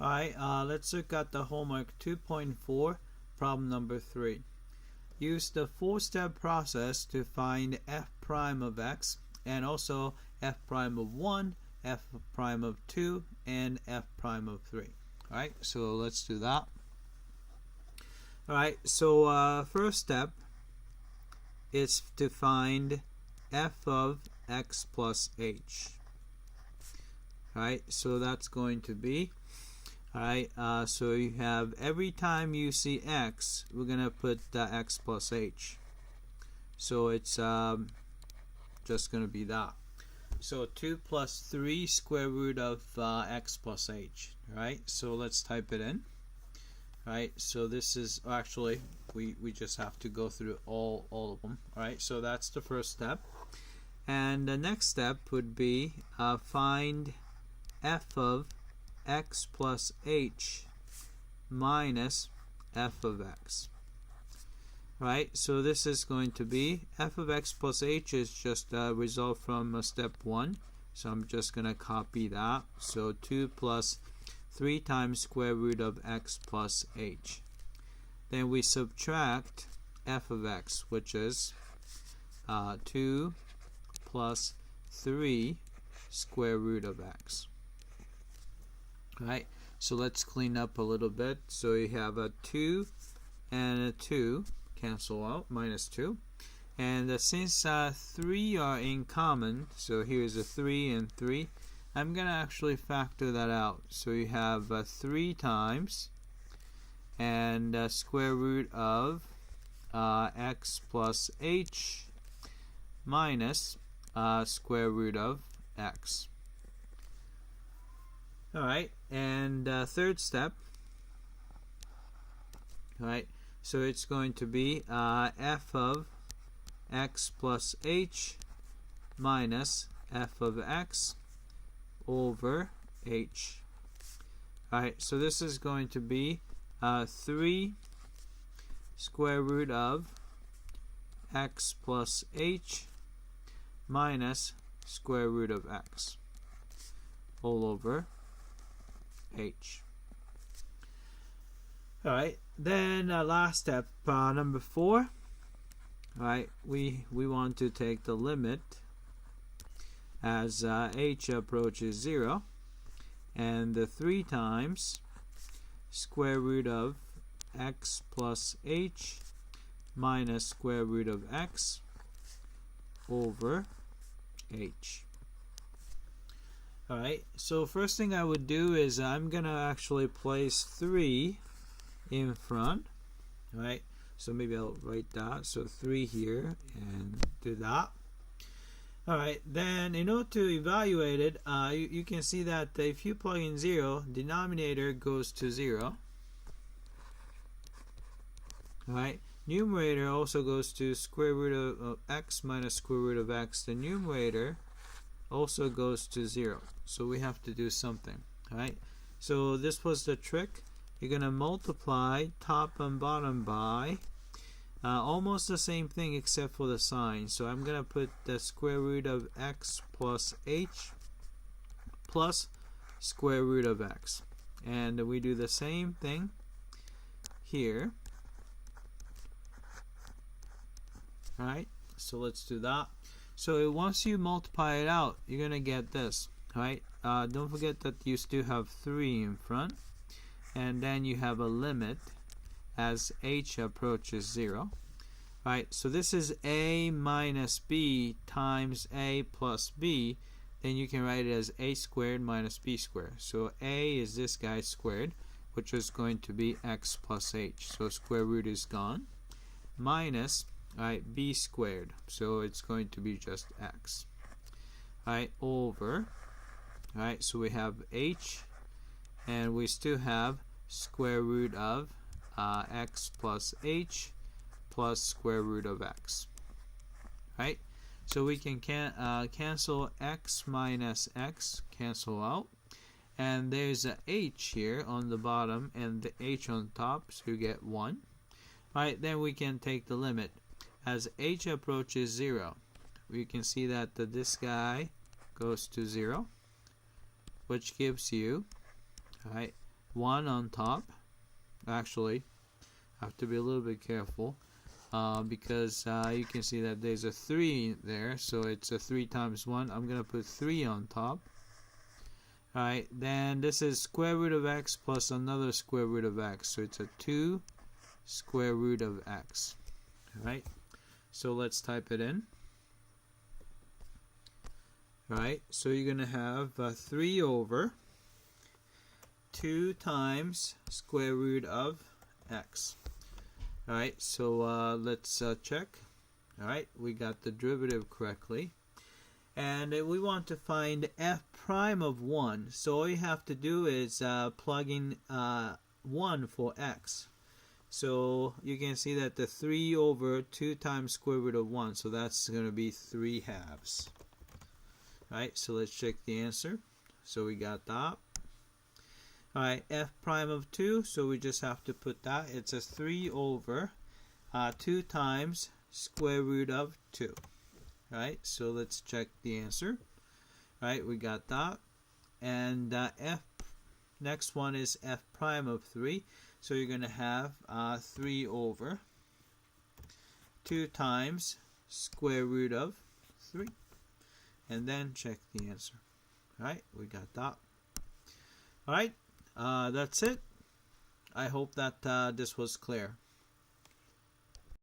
Alright, let's look at the homework 2.4, problem number 3. Use the 4-step process to find f prime of x and also f prime of 1, f prime of 2, and f prime of 3. Alright, so let's do that. Alright, so first step is to find f of x plus h. Alright, so that's going to be, alright, so you have every time you see x, we're going to put x plus h. So it's just going to be that. So 2 plus 3 square root of x plus h. Right, so let's type it in. Right, so this is actually, we just have to go through all of them. Alright, so that's the first step. And the next step would be find f of x plus h minus f of x. Right, so this is going to be f of x plus h is just a result from step 1. So I'm just going to copy that. So 2 plus 3 times square root of x plus h. Then we subtract f of x, which is 2 plus 3 square root of x. Right, so let's clean up a little bit. So you have a 2 and a 2 cancel out, minus 2. And since 3 are in common, so here's a 3 and 3, I'm going to actually factor that out. So you have 3 times and square root of x plus h minus square root of x. Alright, and third step, alright, so it's going to be f of x plus h minus f of x over h. Alright, so this is going to be 3 square root of x plus h minus square root of x all over h. Alright, then last step, number 4. Alright, we want to take the limit as h approaches 0, and the 3 times square root of x plus h minus square root of x over h. Alright, so first thing I would do is I'm going to actually place 3 in front. Right, so maybe I'll write that. So 3 here and do that. Alright, then in order to evaluate it, you can see that if you plug in 0, denominator goes to 0. Alright, numerator also goes to square root of x minus square root of x. The numerator also goes to 0. So we have to do something. Alright, so this was the trick. You're going to multiply top and bottom by almost the same thing except for the sign. So I'm going to put the square root of x plus h plus square root of x. And we do the same thing here. Alright, so let's do that. So once you multiply it out, you're going to get this. Right? Don't forget that you still have 3 in front. And then you have a limit as h approaches 0. Right, so this is a minus b times a plus b. Then you can write it as a squared minus b squared. So a is this guy squared, which is going to be x plus h. So square root is gone. Minus, right, b squared. So it's going to be just x. Right, over, right, so we have h, and we still have square root of x plus h plus square root of x. Right? So we can cancel x minus x, cancel out. And there's a h here on the bottom and the h on top, so you get 1. Right? Then we can take the limit. As h approaches 0, we can see that this guy goes to 0, which gives you, right, 1 on top. Actually, I have to be a little bit careful because you can see that there's a 3 there, so it's a 3 times 1. I'm going to put 3 on top. Alright, then this is square root of x plus another square root of x, so it's a 2 square root of x. Alright, so let's type it in. Alright, so you're going to have 3 over 2 times square root of x. Alright, so let's check. Alright, we got the derivative correctly. And we want to find f prime of 1. So all you have to do is plug in 1 for x. So you can see that the 3 over 2 times square root of 1. So that's going to be 3 halves. Alright, so let's check the answer. So we got that. Alright, f prime of 2. So we just have to put that. It's a 3 over 2 times square root of 2. Right, so let's check the answer. Right, we got that. And next one is f prime of 3. So you're going to have 3 over 2 times square root of 3. And then check the answer. Right, we got that. Alright, that's it. I hope that this was clear.